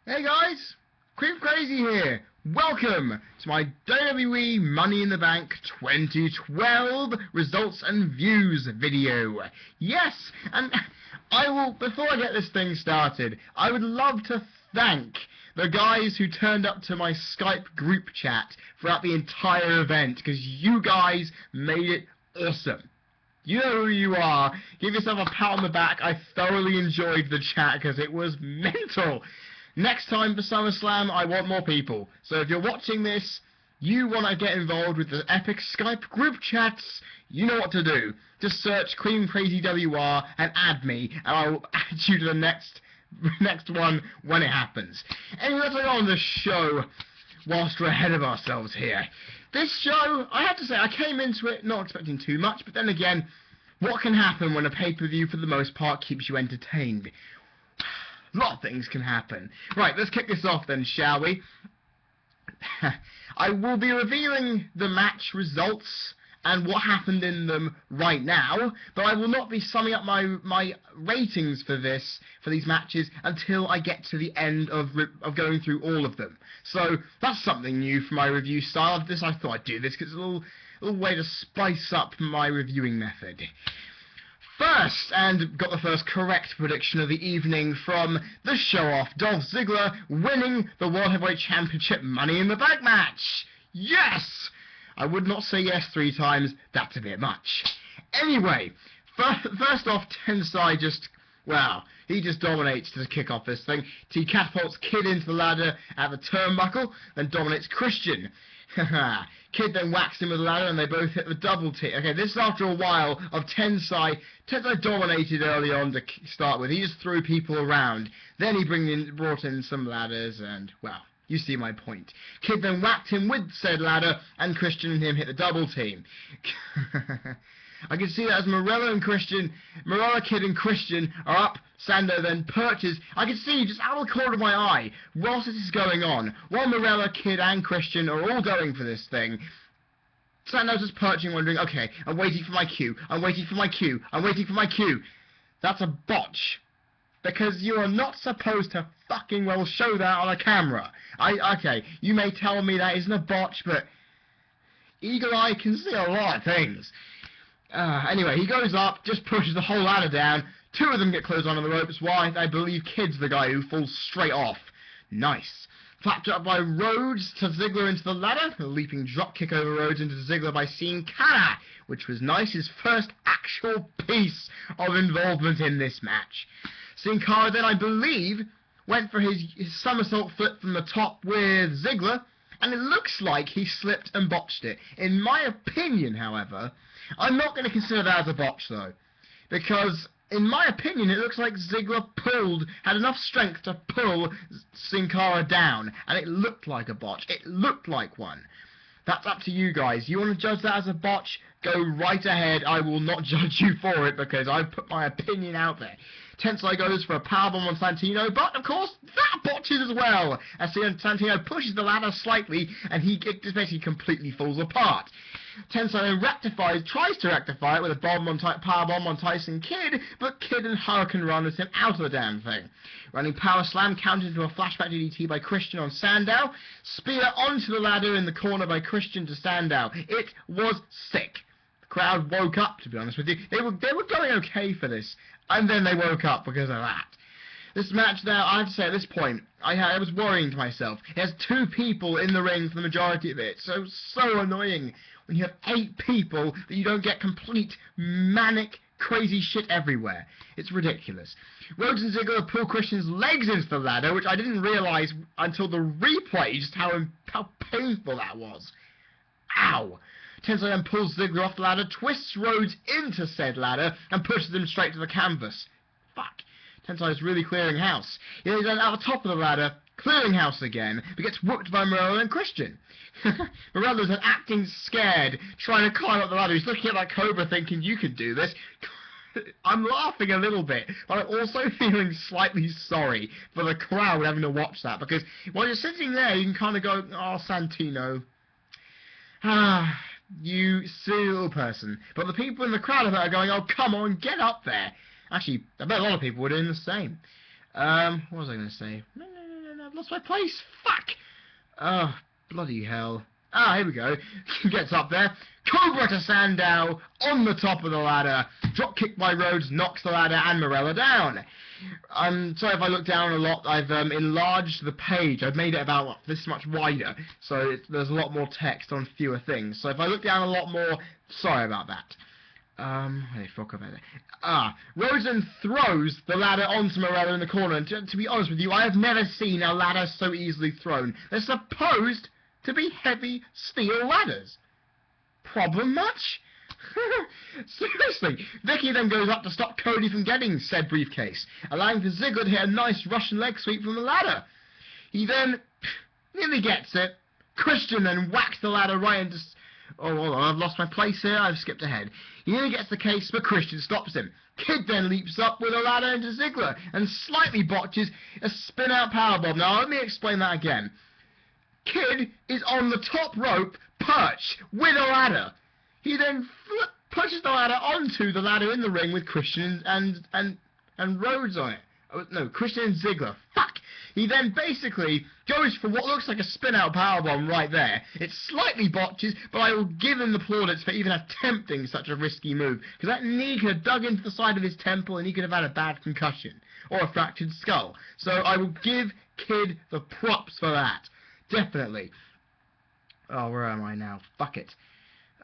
Hey guys, CreamCrazy here. Welcome to my WWE Money in the Bank 2012 results and views video. Yes, and before I get this thing started, I would love to thank the guys who turned up to my Skype group chat throughout the entire event, because you guys made it awesome. You know who you are. Give yourself a pat on the back. I thoroughly enjoyed the chat because it was mental. Next time for SummerSlam, I want more people. So if you're watching this, you want to get involved with the epic Skype group chats, you know what to do. Just search CreamCrazyWR and add me, and I'll add you to the next one when it happens. Anyway, let's go on the show whilst we're ahead of ourselves here. This show, I have to say, I came into it not expecting too much, but then again, what can happen when a pay-per-view for the most part keeps you entertained? A lot of things can happen. Right, let's kick this off then, shall we? I will be revealing the match results and what happened in them right now, but I will not be summing up my ratings for these matches until I get to the end of going through all of them. So that's something new for my review style. I thought I'd do this because it's a little way to spice up my reviewing method. First, and got the first correct prediction of the evening from the show-off, Dolph Ziggler winning the World Heavyweight Championship Money in the Bank match. Yes! I would not say yes 3 times, that's a bit much. Anyway, first off, Tensai he just dominates to kick off this thing. He catapults Kid into the ladder at the turnbuckle, then dominates Christian. Kid then whacks him with the ladder and they both hit the double T. Okay, this is after a while of Tensai. Tensai dominated early on to start with. He just threw people around. Then he brought in some ladders and, well, you see my point. Kid then whacked him with said ladder and Christian and him hit the double team. I can see that as Morella, Kid and Christian are up. Sando then perches. I can see just out of the corner of my eye whilst this is going on, while Morella, Kid and Christian are all going for this thing, Sando's just perching, wondering, okay, I'm waiting for my cue, I'm waiting for my cue, I'm waiting for my cue. That's a botch. Because you are not supposed to fucking well show that on a camera. Okay, you may tell me that isn't a botch, but Eagle Eye can see a lot of things. Anyway, he goes up, just pushes the whole ladder down. 2 of them get closed onto the ropes. Why? I believe Kid's the guy who falls straight off. Nice. Flapped up by Rhodes to Ziggler into the ladder. A leaping drop kick over Rhodes into Ziggler by Sin Cara, which was nice. His first actual piece of involvement in this match. Sin Cara then, I believe, went for his somersault flip from the top with Ziggler, and it looks like he slipped and botched it. In my opinion, however, I'm not going to consider that as a botch, though, because in my opinion, it looks like Ziggler had enough strength to pull Sin Cara down, and it looked like a botch. It looked like one. That's up to you guys. You want to judge that as a botch? Go right ahead. I will not judge you for it because I've put my opinion out there. Tensai goes for a powerbomb on Santino, but of course that botches as well. As Santino pushes the ladder slightly, and he just basically completely falls apart. Tensai then tries to rectify it with a powerbomb on Tyson Kidd, but Kidd and Hurricane runs him out of the damn thing. Running power slam countered into a flashback DDT by Christian on Sandow. Spear onto the ladder in the corner by Christian to Sandow. It was sick. The crowd woke up, to be honest with you. They were going okay for this, and then they woke up because of that. This match now, I have to say at this point, I was worrying to myself. It has 2 people in the ring for the majority of it. So annoying when you have 8 people that you don't get complete manic, crazy shit everywhere. It's ridiculous. Rhodes and Ziggler pull Christian's legs into the ladder, which I didn't realise until the replay just how painful that was. Ow! Tensai then pulls Ziggler off the ladder, twists Rhodes into said ladder, and pushes him straight to the canvas. Fuck. Tensai is really clearing house. He's then at the top of the ladder, clearing house again, but gets whooped by Morella and Christian. Morella's acting scared, trying to climb up the ladder. He's looking at that Cobra thinking, you could do this. I'm laughing a little bit, but I'm also feeling slightly sorry for the crowd having to watch that, because while you're sitting there, you can kind of go, oh, Santino. You silly little person. But the people in the crowd are going, oh, come on, get up there. Actually, I bet a lot of people were doing the same. What was I going to say? No, I've lost my place. Fuck! Oh, bloody hell. Ah, here we go. Gets up there. Cobra to Sandow on the top of the ladder. Drop kick by Rhodes, knocks the ladder and Morella down. Sorry if I look down a lot. I've enlarged the page. I've made it about this much wider, so there's a lot more text on fewer things. So if I look down a lot more, sorry about that. Hey, fuck about it. Rhodes then throws the ladder onto Morella in the corner. And to be honest with you, I have never seen a ladder so easily thrown. They're supposed to be heavy steel ladders. Problem much? Seriously. Vicky then goes up to stop Cody from getting said briefcase, allowing for Ziggler to hit a nice Russian leg sweep from the ladder. He then nearly gets it. Christian then whacks the ladder right into... Oh, hold on, I've lost my place here. I've skipped ahead. He nearly gets the case, but Christian stops him. Kid then leaps up with a ladder into Ziggler and slightly botches a spin-out powerbomb. Now, let me explain that again. Kid is on the top rope, perched, with a ladder. He then pushes the ladder onto the ladder in the ring with Christian and Rhodes on it. Oh, no, Christian and Ziggler. Fuck! He then basically goes for what looks like a spin-out powerbomb right there. It slightly botches, but I will give him the plaudits for even attempting such a risky move, because that knee could have dug into the side of his temple and he could have had a bad concussion, or a fractured skull. So I will give Kid the props for that. Definitely. Oh, where am I now? Fuck it.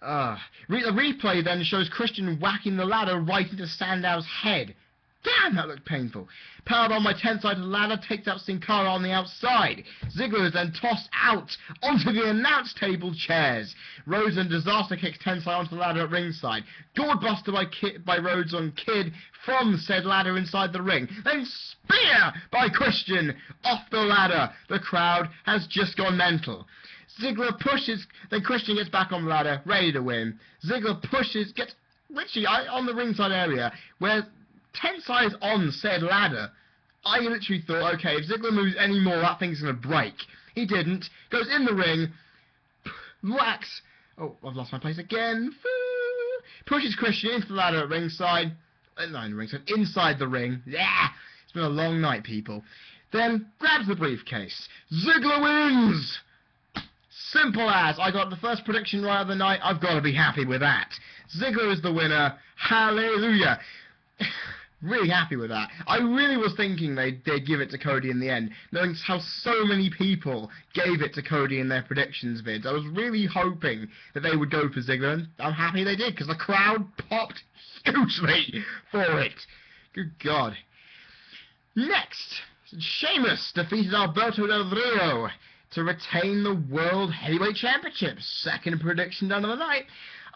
The replay then shows Christian whacking the ladder right into Sandow's head. Damn, that looked painful. Powerbomb by 10 side of the ladder, takes out Sin Cara on the outside. Ziggler is then tossed out onto the announce table chairs. Rhodes then disaster kicks 10 side onto the ladder at ringside. Gourdbuster by Rhodes on Kid from said ladder inside the ring. Then spear by Christian off the ladder. The crowd has just gone mental. Ziggler pushes, then Christian gets back on the ladder, ready to win. Ziggler pushes, gets literally on the ringside area, where 10 sides on said ladder. I literally thought, okay, if Ziggler moves any more, that thing's going to break. He didn't. Goes in the ring, whacks. Oh, I've lost my place again. Pushes Christian into the ladder at ringside. Not in the ringside, inside the ring. Yeah! It's been a long night, people. Then grabs the briefcase. Ziggler wins! Simple as. I got the first prediction right of the night. I've got to be happy with that. Ziggler is the winner. Hallelujah. Really happy with that. I really was thinking they'd give it to Cody in the end, knowing how so many people gave it to Cody in their predictions vids. I was really hoping that they would go for Ziggler, and I'm happy they did, because the crowd popped hugely for it. Good God. Next, Sheamus defeated Alberto Del Rio to retain the World Heavyweight Championship. Second prediction done of the night.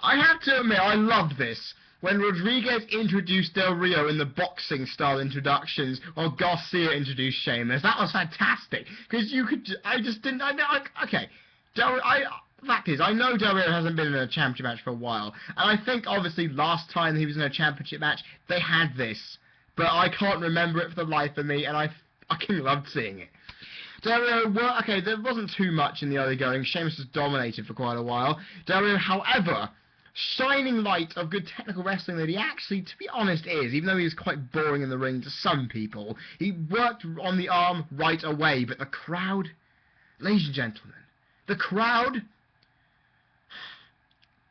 I have to admit, I loved this. When Rodriguez introduced Del Rio in the boxing style introductions, while Garcia introduced Sheamus, that was fantastic. Because you could, okay. Fact is, I know Del Rio hasn't been in a championship match for a while, and I think obviously last time he was in a championship match, they had this. But I can't remember it for the life of me, and I fucking loved seeing it. Del Rio, well, okay, there wasn't too much in the early going. Sheamus was dominated for quite a while. Del Rio, however, shining light of good technical wrestling that he actually, to be honest, is, even though he was quite boring in the ring to some people. He worked on the arm right away, but the crowd, ladies and gentlemen, the crowd,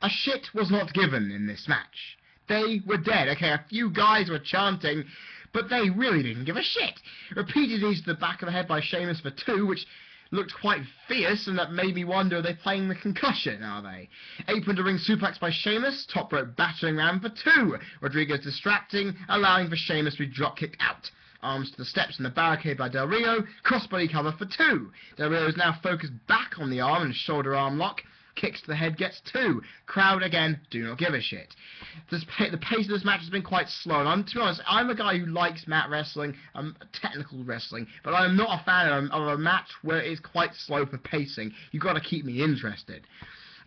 a shit was not given in this match. They were dead. Okay, a few guys were chanting, but they really didn't give a shit. Repeated knees to the back of the head by Sheamus for 2, which looked quite fierce, and that made me wonder, are they playing the concussion, are they? Apron to ring suplex by Sheamus, top rope battering ram for 2. Rodriguez distracting, allowing for Sheamus to be drop kicked out. Arms to the steps and the barricade by Del Rio, crossbody cover for 2. Del Rio is now focused back on the arm and shoulder arm lock. Kicks to the head gets 2. Crowd, again, do not give a shit. The pace of this match has been quite slow, and to be honest, I'm a guy who likes mat wrestling, technical wrestling, but I'm not a fan of a match where it is quite slow for pacing. You've got to keep me interested.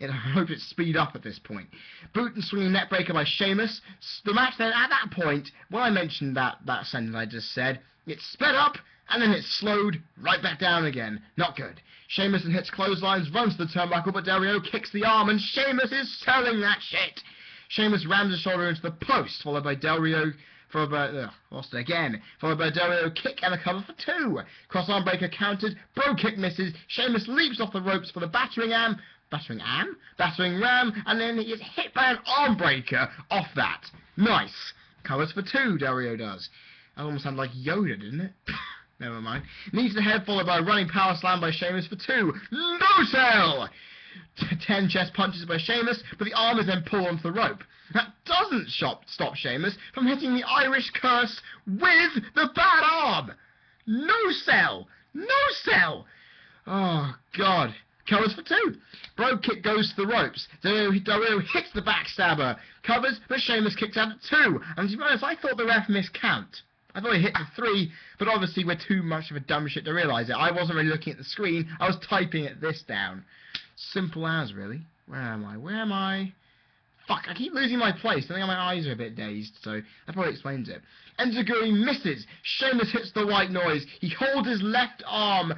And I hope it's speed up at this point. Boot and swinging neckbreaker by Sheamus. The match then, at that point, when I mentioned that sentence I just said, it's sped up, and then it's slowed right back down again. Not good. Sheamus hits clotheslines, runs to the turnbuckle, but Del Rio kicks the arm, and Sheamus is selling that shit. Sheamus rams his shoulder into the post, followed by Del Rio lost it again. Followed by a Del Rio kick and a cover for 2. Cross-arm breaker countered. Bro kick misses. Sheamus leaps off the ropes for the battering ram. Battering ram, and then he gets hit by an arm breaker off that. Nice. Covers for 2, Del Rio does. That almost sounded like Yoda, didn't it? Never mind. Knee to the head, followed by a running power slam by Sheamus for 2. No sell! 10 chest punches by Sheamus, but the arm is then pulled onto the rope. That doesn't stop Sheamus from hitting the Irish curse with the bad arm. No sell! No sell! Oh, God. Covers for 2. Bro kick goes to the ropes. Del Rio hits the backstabber. Covers, but Sheamus kicks out at 2. And to be honest, I thought the ref missed count. I thought he hit the 3, but obviously we're too much of a dumb shit to realise it. I wasn't really looking at the screen. I was typing this down. Simple as, really. Where am I? Fuck, I keep losing my place. I think my eyes are a bit dazed, so that probably explains it. Enziguri misses. Sheamus hits the white noise. He holds his left arm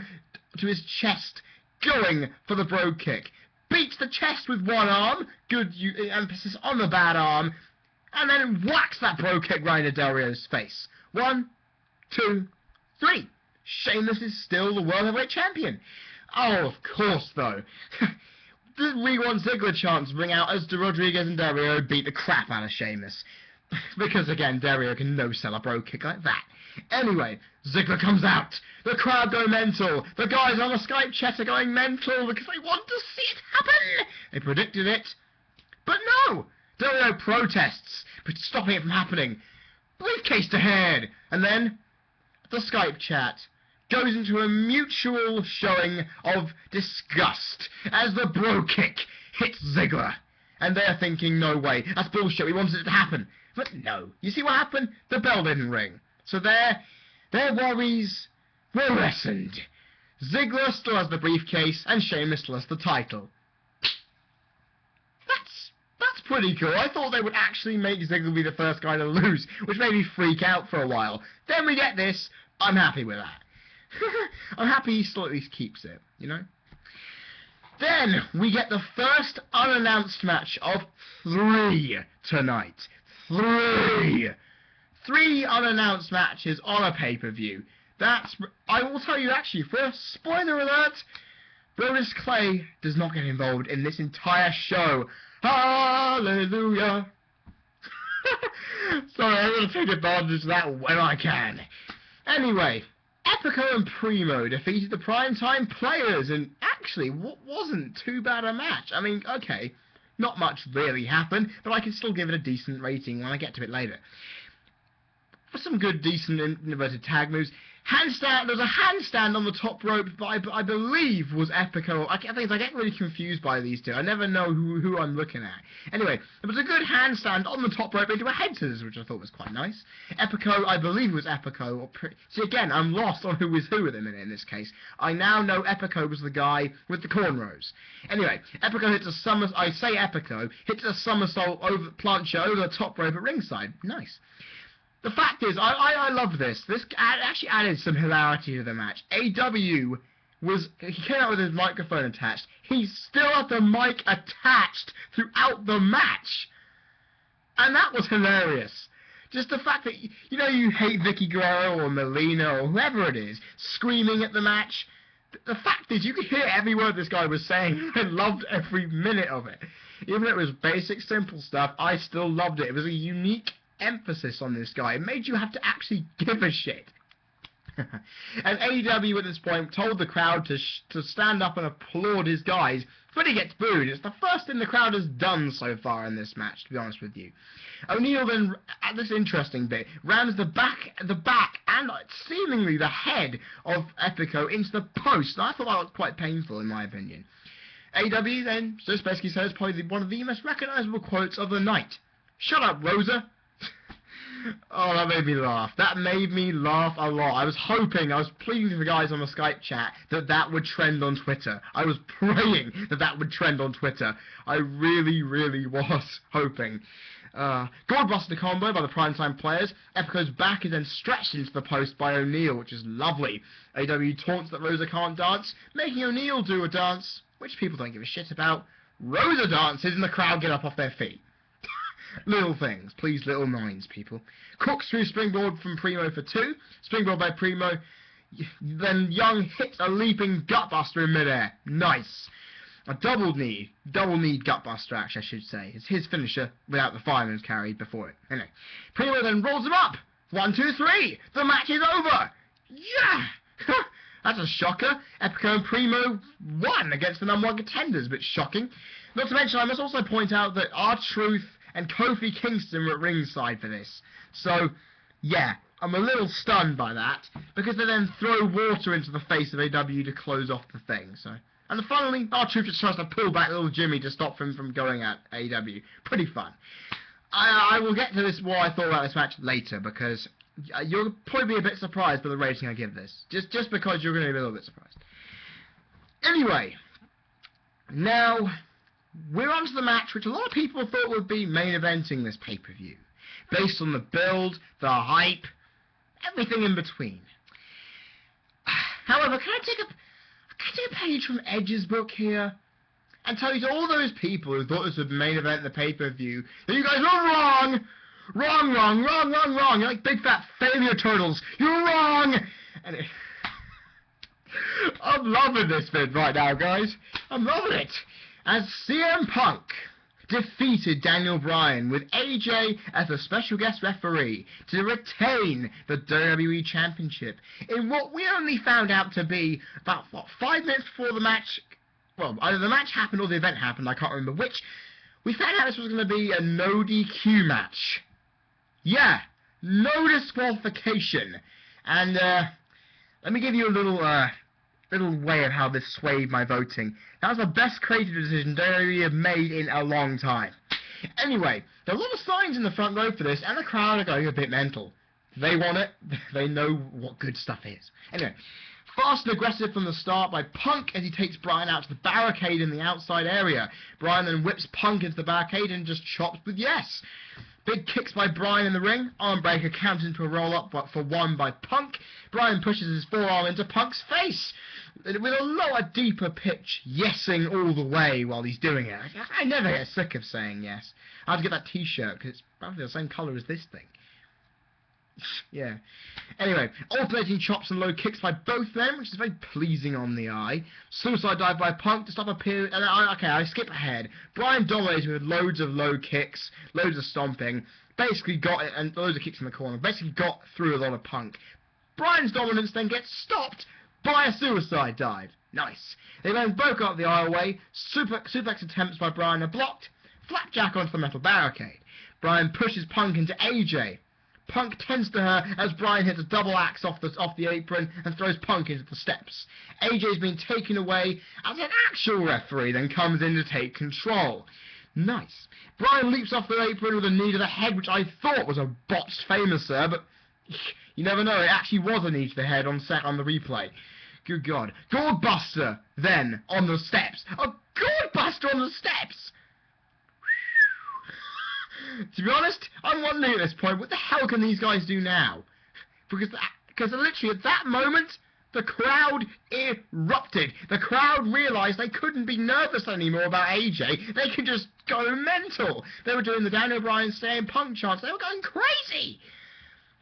to his chest, going for the bro kick. Beats the chest with one arm. Good emphasis on the bad arm. And then whacks that bro kick right into Del Rio's face. 1, 2, 3. Sheamus is still the World Heavyweight Champion. Oh, of course, though. The We Want Ziggler chants ring out as Rodriguez and Del Rio beat the crap out of Sheamus. Because, again, Del Rio can no-sell a bro kick like that. Anyway, Ziggler comes out. The crowd go mental. The guys on the Skype chat are going mental because they want to see it happen. They predicted it. But no! Del Rio protests, but stopping it from happening. Briefcase to head. And then the Skype chat goes into a mutual showing of disgust as the bro kick hits Ziggler. And they're thinking, no way, that's bullshit, we wanted it to happen. But no, you see what happened? The bell didn't ring. So their worries were lessened. Ziggler still has the briefcase, and Sheamus still has the title. That's pretty cool. I thought they would actually make Ziggler be the first guy to lose, which made me freak out for a while. Then we get this, I'm happy with that. I'm happy he still at least keeps it, you know? Then we get the first unannounced match of 3 tonight. 3! 3 unannounced matches on a pay-per-view. I will tell you actually, for a spoiler alert, Brodus Clay does not get involved in this entire show. Hallelujah! Sorry, I'm going to take advantage of that when I can. Anyway, Epico and Primo defeated the Primetime Players, and actually, what wasn't too bad a match. I mean, okay, not much really happened, but I can still give it a decent rating when I get to it later. For some good, decent, inverted tag moves. Handstand, there's a handstand on the top rope, but I believe was Epico. I get really confused by these two. I never know who I'm looking at. Anyway, there was a good handstand on the top rope into a head scissors, which I thought was quite nice. Epico, I believe was Epico. See, again, I'm lost on who is who at the minute in this case. I now know Epico was the guy with the cornrows. Anyway, Epico hits a somersault plancha over the top rope at ringside. Nice. The fact is, I love this. This actually added some hilarity to the match. he came out with his microphone attached. He still had the mic attached throughout the match. And that was hilarious. Just the fact that, you know, you hate Vicky Guerrero or Melina or whoever it is screaming at the match. The fact is, you could hear every word this guy was saying. I loved every minute of it. Even if it was basic, simple stuff, I still loved it. It was a unique emphasis on this guy. It made you have to actually give a shit. And AEW at this point told the crowd to stand up and applaud his guys, but he gets booed. It's the first thing the crowd has done so far in this match, to be honest with you. O'Neal then, at this interesting bit, rams the back and seemingly the head of Epico into the post. And I thought that was quite painful in my opinion. AEW then just basically says probably one of the most recognisable quotes of the night. "Shut up, Rosa." Oh, that made me laugh. That made me laugh a lot. I was pleading to the guys on the Skype chat that would trend on Twitter. I was praying that would trend on Twitter. I really, really was hoping. Goldbuster combo by the Primetime Players. Epico's back is then stretched into the post by O'Neal, which is lovely. AEW taunts that Rosa can't dance, making O'Neal do a dance, which people don't give a shit about. Rosa dances and the crowd get up off their feet. Little things. Please, little minds, people. Corkscrew springboard from Primo for 2. Springboard by Primo. Then Young hits a leaping gutbuster in midair. Nice. A double knee gutbuster, actually, I should say. It's his finisher without the fireman's carry before it. Anyway, Primo then rolls him up. 1, 2, 3. The match is over. Yeah. That's a shocker. Epico and Primo won against the #1 contenders. A bit shocking. Not to mention, I must also point out that R-Truth and Kofi Kingston were at ringside for this. So, yeah, I'm a little stunned by that, because they then throw water into the face of AW to close off the thing. So, and finally, R-Truth just tries to pull back little Jimmy to stop him from going at AW. Pretty fun. I will get to this, what I thought about this match later, because you'll probably be a bit surprised by the rating I give this. Just because you're going to be a little bit surprised. Anyway, now we're on to the match which a lot of people thought would be main eventing this pay-per-view. Based on the build, the hype, everything in between. However, can I take a page from Edge's book here and tell you to all those people who thought this would main event the pay-per-view that you guys are wrong! Wrong. You're like big fat failure turtles. You're wrong! And I'm loving this bit right now, guys. I'm loving it. As CM Punk defeated Daniel Bryan with AJ as a special guest referee to retain the WWE Championship in what we only found out to be about, 5 minutes before the match. Well, either the match happened or the event happened, I can't remember which. We found out this was going to be a no DQ match. Yeah, no disqualification. And let me give you a little way of how this swayed my voting. That was the best creative decision WWE have made in a long time. Anyway, there are a lot of signs in the front row for this, and the crowd are going a bit mental. They want it. They know what good stuff is. Anyway, fast and aggressive from the start by Punk as he takes Bryan out to the barricade in the outside area. Bryan then whips Punk into the barricade and just chops with yes. Big kicks by Bryan in the ring. Armbreaker counts into a roll-up for 1 by Punk. Bryan pushes his forearm into Punk's face with a lower, deeper pitch, yesing all the way while he's doing it. I never get sick of saying yes. I have to get that t-shirt because it's probably the same colour as this thing. Yeah. Anyway, alternating chops and low kicks by both men, which is very pleasing on the eye. Suicide dive by Punk to stop a period. Okay, I skip ahead. Bryan dominated with loads of low kicks, loads of stomping. Basically got it, and loads of kicks in the corner. Basically got through a lot of Punk. Bryan's dominance then gets stopped by a suicide dive. Nice. They then broke up the aisleway. Suplex attempts by Bryan are blocked. Flapjack onto the metal barricade. Bryan pushes Punk into AJ. Punk tends to her as Bryan hits a double axe off the apron and throws Punk into the steps. AJ's been taken away as an actual referee then comes in to take control. Nice. Bryan leaps off the apron with a knee to the head, which I thought was a botched famouser, but you never know, it actually was a knee to the head on the replay. Good God. Gourdbuster then on the steps. A Gourdbuster on the steps! To be honest, I'm wondering at this point, what the hell can these guys do now? Because literally at that moment, the crowd erupted. The crowd realised they couldn't be nervous anymore about AJ. They could just go mental. They were doing the Daniel Bryan CM Punk chants. They were going crazy.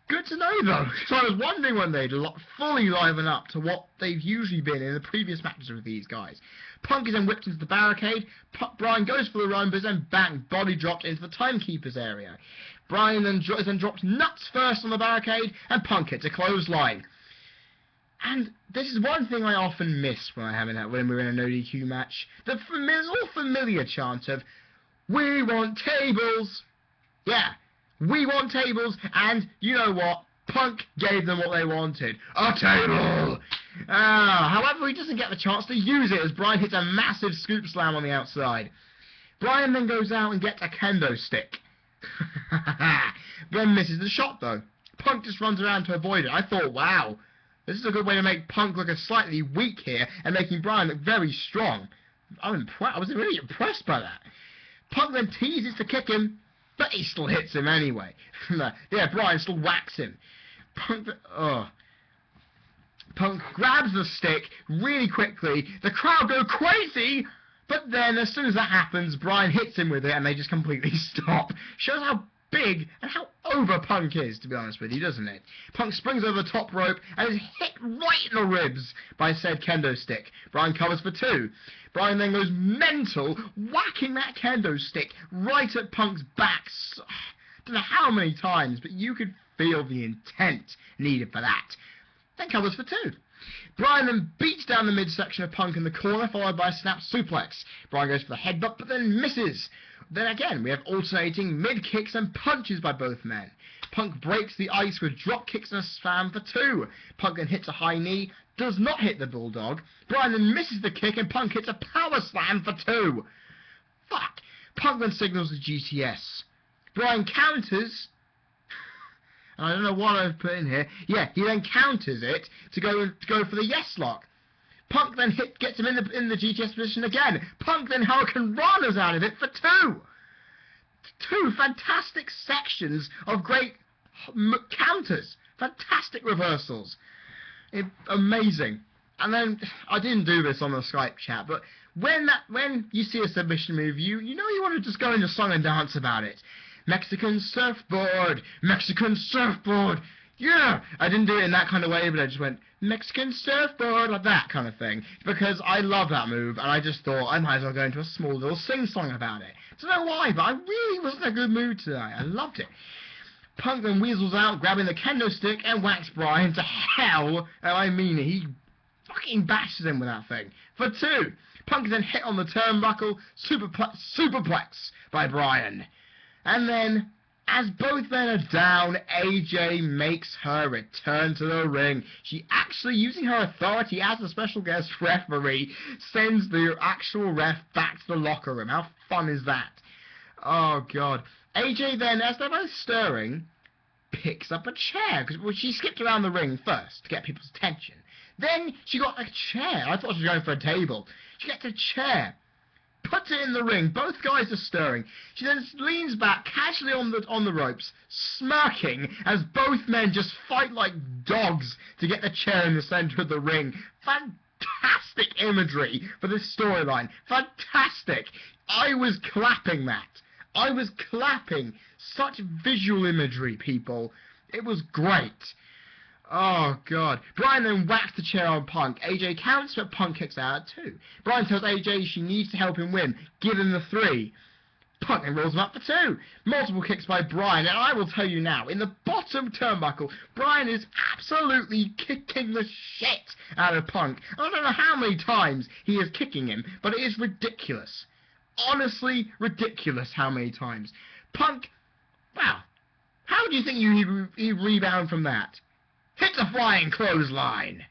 Good to know, though. So I was wondering when they'd fully liven up to what they've usually been in the previous matches with these guys. Punk is then whipped into the barricade. Bryan goes for the run, but is then bang, body dropped into the timekeeper's area. Bryan then dropped nuts first on the barricade, and Punk hits a clothesline. And this is one thing I often miss when we're in a no DQ match. The familiar chant of, "We want tables." Yeah, we want tables, and you know what? Punk gave them what they wanted. A table! However, he doesn't get the chance to use it as Bryan hits a massive scoop slam on the outside. Bryan then goes out and gets a kendo stick. Then misses the shot, though. Punk just runs around to avoid it. I thought, wow, this is a good way to make Punk look slightly weak here and making Bryan look very strong. I was really impressed by that. Punk then teases to kick him, but he still hits him anyway. Yeah, Bryan still whacks him. Punk grabs the stick really quickly. The crowd go crazy. But then, as soon as that happens, Bryan hits him with it, and they just completely stop. Shows how big and how over Punk is, to be honest with you, doesn't it? Punk springs over the top rope and is hit right in the ribs by said kendo stick. Bryan covers for 2. Bryan then goes mental, whacking that kendo stick right at Punk's back. I don't know how many times, but you could feel the intent needed for that. Then covers for 2. Bryan then beats down the midsection of Punk in the corner, followed by a snap suplex. Bryan goes for the headbutt, but then misses. Then again, we have alternating mid-kicks and punches by both men. Punk breaks the ice with drop kicks and a slam for 2. Punk then hits a high knee, does not hit the Bulldog. Bryan then misses the kick, and Punk hits a power slam for 2. Fuck. Punk then signals the GTS. Bryan counters. I don't know what I've put in here. Yeah, he then counters it to go for the yes lock. Punk then gets him in the GTS position again. Punk then Hurricane Ranas out of it for 2. 2 fantastic sections of great counters. Fantastic reversals. Amazing. And then, I didn't do this on the Skype chat, but when you see a submission move, you know you want to just go into song and dance about it. Mexican surfboard! Mexican surfboard! Yeah! I didn't do it in that kind of way, but I just went, Mexican surfboard, like that kind of thing. Because I love that move, and I just thought I might as well go into a small little sing-song about it. I don't know why, but I really was in a good mood today. I loved it. Punk then weasels out, grabbing the kendo stick, and whacks Bryan to hell, and I mean it. He fucking bashes him with that thing. For 2. Punk is then hit on the turnbuckle, superplex by Bryan. And then, as both men are down, AJ makes her return to the ring. She actually, using her authority as a special guest referee, sends the actual ref back to the locker room. How fun is that? Oh, God. AJ then, as they're both stirring, picks up a chair. Because she skipped around the ring first to get people's attention. Then she got a chair. I thought she was going for a table. She gets a chair. Puts it in the ring. Both guys are stirring. She then leans back casually on the ropes, smirking as both men just fight like dogs to get the chair in the center of the ring. Fantastic imagery for this storyline. Fantastic. I was clapping that. I was clapping. Such visual imagery, people. It was great. Oh, God. Bryan then whacks the chair on Punk. AJ counts, but Punk kicks out too. Bryan tells AJ she needs to help him win. Give him the 3. Punk then rolls him up for 2. Multiple kicks by Bryan, and I will tell you now, in the bottom turnbuckle, Bryan is absolutely kicking the shit out of Punk. I don't know how many times he is kicking him, but it is ridiculous. Honestly, ridiculous how many times. Punk, wow. How do you think you rebound from that? Hits a flying clothesline.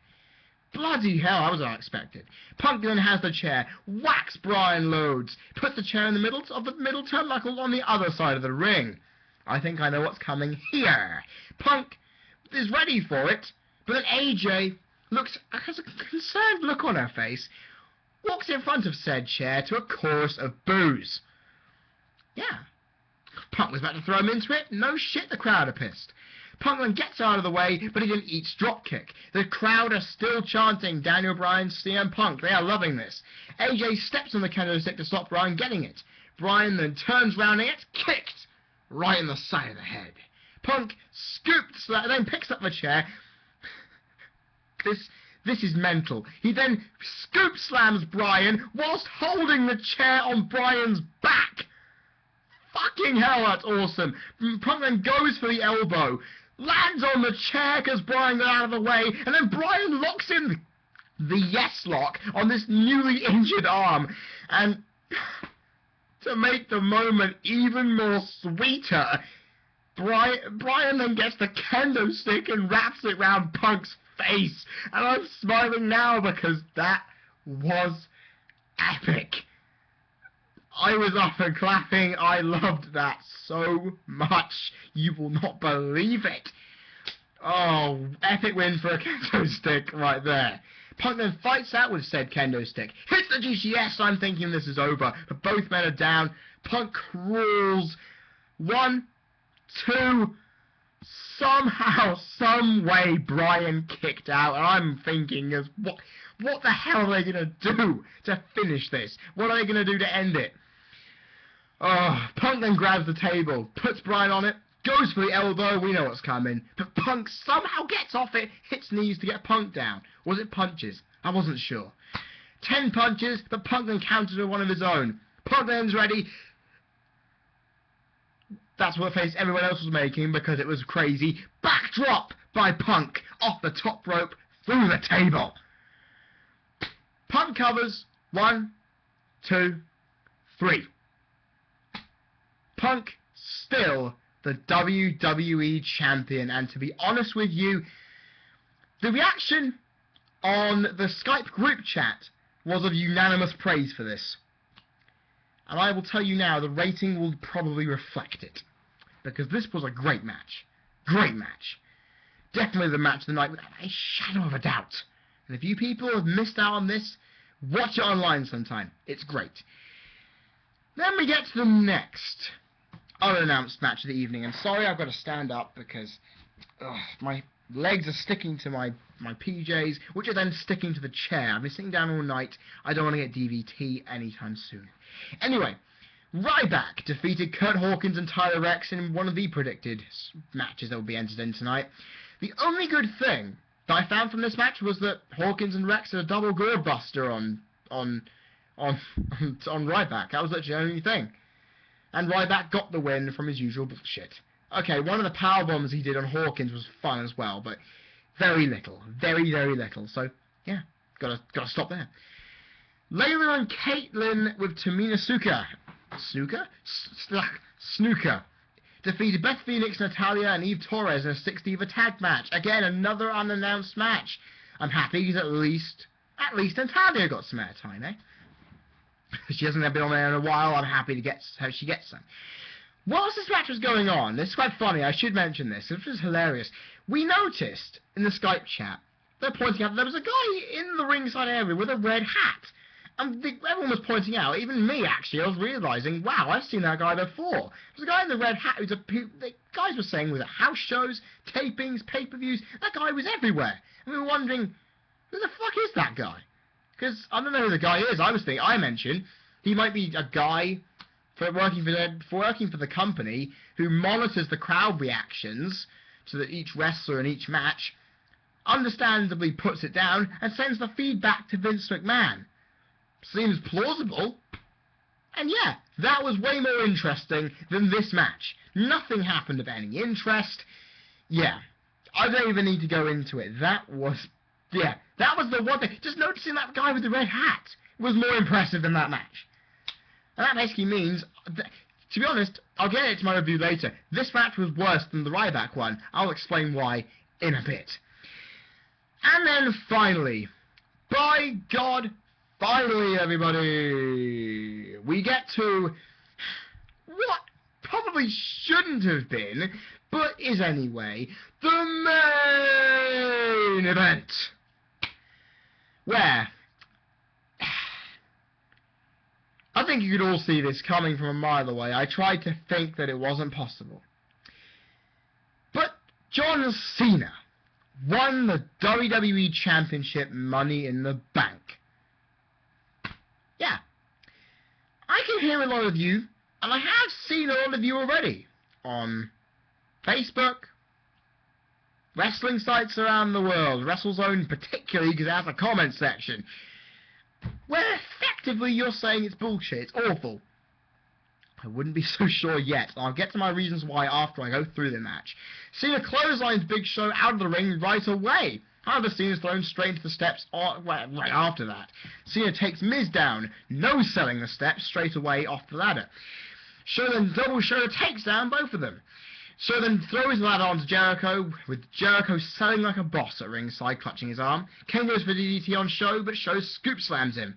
Bloody hell, that was unexpected. Punk then has the chair, whacks Bryan loads, puts the chair in the middle of the middle turnbuckle on the other side of the ring. I think I know what's coming here. Punk is ready for it, but then AJ has a concerned look on her face, walks in front of said chair to a chorus of boos. Yeah. Punk was about to throw him into it. No shit, the crowd are pissed. Punk then gets out of the way, but he then eats dropkick. The crowd are still chanting Daniel Bryan, CM Punk. They are loving this. AJ steps on the kendo stick to stop Bryan getting it. Bryan then turns round and gets kicked right in the side of the head. Punk scoops that, then picks up the chair. This is mental. He then scoop slams Bryan whilst holding the chair on Bryan's back. Fucking hell, that's awesome. Punk then goes for the elbow. Lands on the chair because Bryan got out of the way, and then Bryan locks in the yes lock on this newly injured arm. And to make the moment even more sweeter, Bryan then gets the kendo stick and wraps it round Punk's face. And I'm smiling now because that was epic. I was up and clapping. I loved that so much. You will not believe it. Oh, epic win for a kendo stick right there. Punk then fights out with said kendo stick. Hits the GTS. I'm thinking this is over. But both men are down. Punk crawls. 1, 2. Somehow, some way, Bryan kicked out, and I'm thinking, what the hell are they going to do to finish this? What are they going to do to end it? Oh, Punk then grabs the table, puts Bryan on it, goes for the elbow, we know what's coming, but Punk somehow gets off it, hits knees to get Punk down. Was it punches? I wasn't sure. 10 punches, but Punk then counters with one of his own. Punk then's ready. That's what face everyone else was making because it was crazy. Backdrop by Punk off the top rope through the table. Punk covers. 1, 2, 3. Punk still the WWE Champion. And to be honest with you, the reaction on the Skype group chat was of unanimous praise for this. And I will tell you now, the rating will probably reflect it. Because this was a great match. Great match. Definitely the match of the night without a shadow of a doubt. And if you people have missed out on this, watch it online sometime. It's great. Then we get to the next unannounced match of the evening. And sorry, I've got to stand up because my legs are sticking to my PJs, which are then sticking to the chair. I've been sitting down all night. I don't want to get DVT anytime soon. Anyway, Ryback defeated Kurt Hawkins and Tyler Reks in one of the predicted matches that will be entered in tonight. The only good thing that I found from this match was that Hawkins and Reks had a double gourd buster on Ryback. That was literally the only thing. And Ryback got the win from his usual bullshit. Okay, one of the power bombs he did on Hawkins was fun as well, but very little. Very, very little. So, yeah, gotta stop there. Layla and Caitlyn with Tamina Snuka defeated Beth Phoenix, Natalya, and Eve Torres in a 6-diva tag match. Again, another unannounced match. I'm happy because at least Natalya got some airtime, eh? She hasn't been on there in a while. I'm happy to get how she gets some. Whilst this match was going on, this is quite funny, I should mention this, this was hilarious. We noticed in the Skype chat, they're pointing out there was a guy in the ringside area with a red hat. And everyone was pointing out, even me actually, I was realising, wow, I've seen that guy before. There's a guy in the red hat the guys were saying was at house shows, tapings, pay-per-views, that guy was everywhere. And we were wondering, who the fuck is that guy? Because I don't know who the guy is. I mentioned he might be a guy working for the company who monitors the crowd reactions so that each wrestler in each match understandably puts it down and sends the feedback to Vince McMahon. Seems plausible. And yeah, that was way more interesting than this match. Nothing happened of any interest. Yeah, I don't even need to go into it. That was the one thing. Just noticing that guy with the red hat was more impressive than that match. And that basically means, to be honest, I'll get into my review later. This match was worse than the Ryback one. I'll explain why in a bit. And then finally, by God, finally everybody, we get to what probably shouldn't have been, but is anyway, the main event. Where I think you could all see this coming from a mile away. I tried to think that it wasn't possible. But John Cena won the WWE Championship Money in the Bank. Yeah. I can hear a lot of you, and I have seen a lot of you already on Facebook, wrestling sites around the world, WrestleZone particularly because it has a comment section, where effectively you're saying it's bullshit, it's awful. I wouldn't be so sure yet. I'll get to my reasons why after I go through the match. Cena clotheslines Big Show out of the ring right away. However, Cena's thrown straight into the steps right after that. Cena takes Miz down, no-selling the steps straight away off the ladder. Show then double shoulder takes down both of them. Show then throws the ladder onto Jericho, with Jericho selling like a boss at ringside, clutching his arm. Kane goes for DDT on Show, but Show scoop slams him.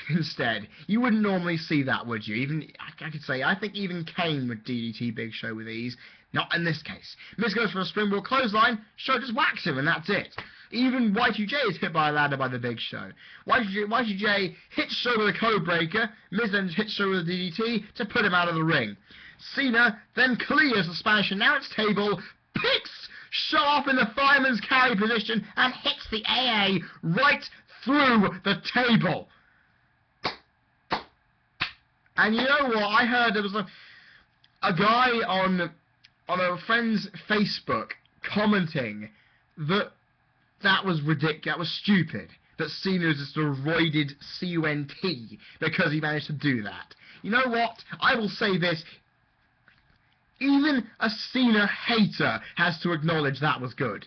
Instead, you wouldn't normally see that, would you? Even I could say, I think even Kane would DDT Big Show with ease. Not in this case. Miz goes for a springboard clothesline, Show just whacks him, and that's it. Even Y2J is hit by a ladder by the Big Show. Y2J hits Show with a code breaker, Miz then hits Show with a DDT to put him out of the ring. Cena then clears the Spanish announce table, picks Show off in the fireman's carry position and hits the AA right through the table. And you know what? I heard there was a guy on a friend's Facebook commenting that was ridiculous, that was stupid, that Cena was just a roided CUNT because he managed to do that. You know what? I will say this. Even a Cena hater has to acknowledge that was good.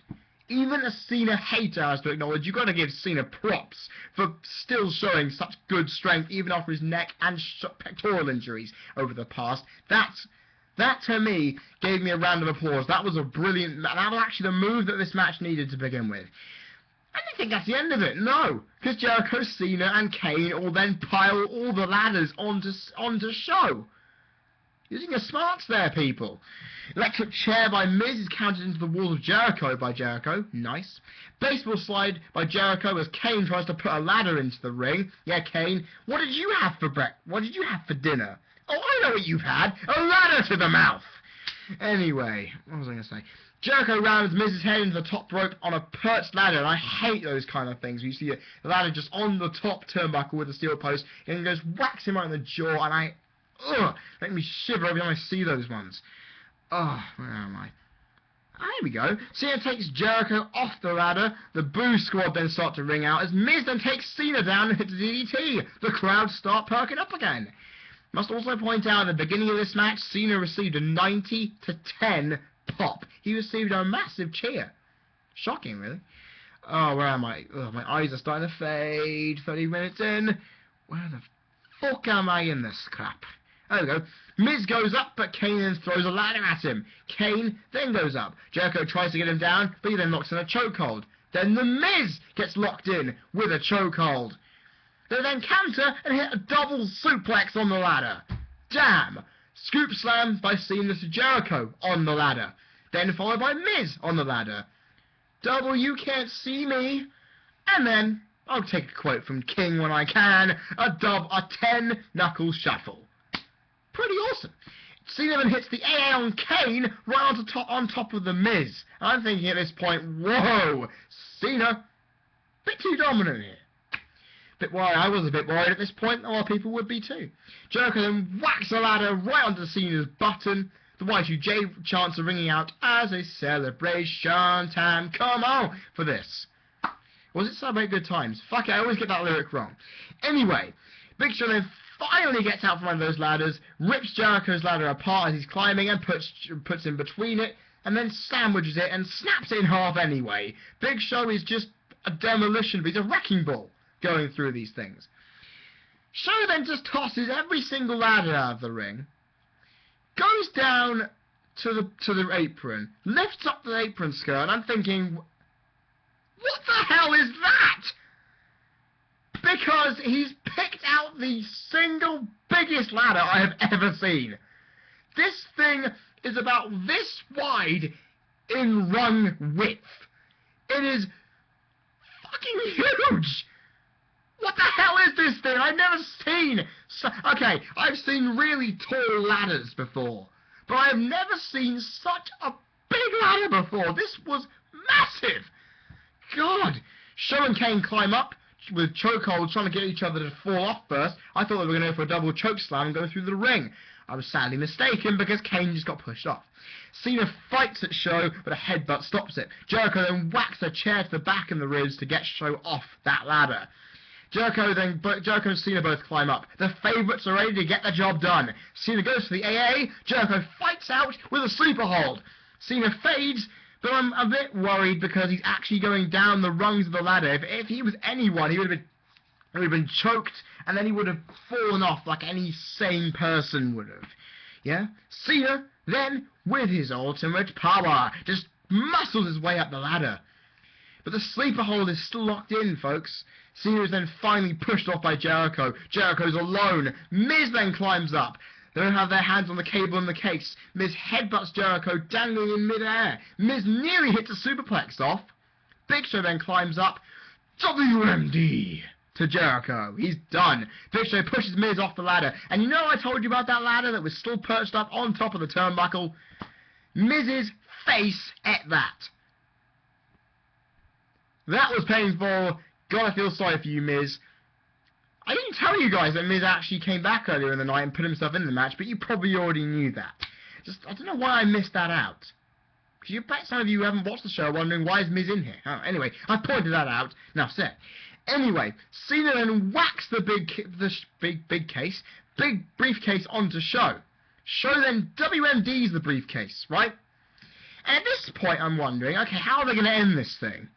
Even a Cena hater has to acknowledge you've got to give Cena props for still showing such good strength even after his neck and pectoral injuries over the past. That to me gave me a round of applause. That was a brilliant. That was actually the move that this match needed to begin with. I don't think that's the end of it. No, because Jericho, Cena, and Kane all then pile all the ladders onto show. Using your smarts there, people. Electric chair by Miz is counted into the walls of Jericho by Jericho. Nice. Baseball slide by Jericho as Kane tries to put a ladder into the ring. Yeah, Kane, what did you have for dinner? Oh, I know what you've had. A ladder to the mouth. Anyway, what was I going to say? Jericho rams Miz's head into the top rope on a perched ladder, and I hate those kind of things. You see the ladder just on the top turnbuckle with a steel post, and he goes whacks him right in the jaw, and make me shiver every time I see those ones. Oh, where am I? Ah, here we go. Cena takes Jericho off the ladder. The Boo Squad then start to ring out as Miz then takes Cena down and hits a DDT. The crowd start perking up again. Must also point out at the beginning of this match, Cena received a 90-10 pop. He received a massive cheer. Shocking, really. Oh, where am I? Oh, my eyes are starting to fade. 30 minutes in. Where the fuck am I in this crap? There we go. Miz goes up, but Kane then throws a ladder at him. Kane then goes up. Jericho tries to get him down, but he then locks in a chokehold. Then the Miz gets locked in with a chokehold. They then counter and hit a double suplex on the ladder. Damn! Scoop slam by Cena to Jericho on the ladder. Then followed by Miz on the ladder. Double you can't see me. And then, I'll take a quote from King when I can, a 10 knuckle shuffle. Pretty awesome. Cena then hits the AA on Kane right on top of the Miz. I'm thinking at this point, whoa, Cena, bit too dominant here. Bit worried. I was a bit worried at this point. A lot of people would be too. Jericho then whacks the ladder right onto Cena's button. The Y2J chants are ringing out as a celebration time. Come on for this. Was it Celebrate Good Times? Fuck it, I always get that lyric wrong. Anyway, Big Show then finally gets out from under those ladders, rips Jericho's ladder apart as he's climbing and puts in between it, and then sandwiches it and snaps it in half anyway. Big Show is just a demolition, he's a wrecking ball going through these things. Show then just tosses every single ladder out of the ring, goes down to the apron, lifts up the apron skirt, and I'm thinking, what the hell is that? Because he's picked out the single biggest ladder I have ever seen. This thing is about this wide in rung width. It is fucking huge. What the hell is this thing? I've never seen... Okay, I've seen really tall ladders before, but I have never seen such a big ladder before. This was massive. God. Show and Kane climb up with chokeholds trying to get each other to fall off first. I thought they were going to go for a double choke slam and go through the ring. I was sadly mistaken because Kane just got pushed off. Cena fights at Show, but a headbutt stops it. Jericho then whacks a chair to the back and the ribs to get Show off that ladder. Jericho and Cena both climb up. The favourites are ready to get the job done. Cena goes for the AA. Jericho fights out with a super hold. Cena fades, but I'm a bit worried because he's actually going down the rungs of the ladder. If he was anyone, he would have been choked, and then he would have fallen off like any sane person would have. Yeah? Cena, then, with his ultimate power, just muscles his way up the ladder. But the sleeper hold is still locked in, folks. Cena is then finally pushed off by Jericho. Jericho's alone. Miz then climbs up. They don't have their hands on the cable in the case. Miz headbutts Jericho dangling in midair. Miz nearly hits a superplex off. Big Show then climbs up. WMD to Jericho. He's done. Big Show pushes Miz off the ladder. And you know I told you about that ladder that was still perched up on top of the turnbuckle? Miz's face at that. That was painful. God, I feel sorry for you, Miz. I didn't tell you guys that Miz actually came back earlier in the night and put himself in the match, but you probably already knew that. I don't know why I missed that out. Because you bet some of you who haven't watched the show are wondering, why is Miz in here? Oh, anyway, I pointed that out. Now, set. Anyway, Cena then whacks the big briefcase onto Show. Show then WMDs the briefcase, right? And at this point, I'm wondering, okay, how are they going to end this thing?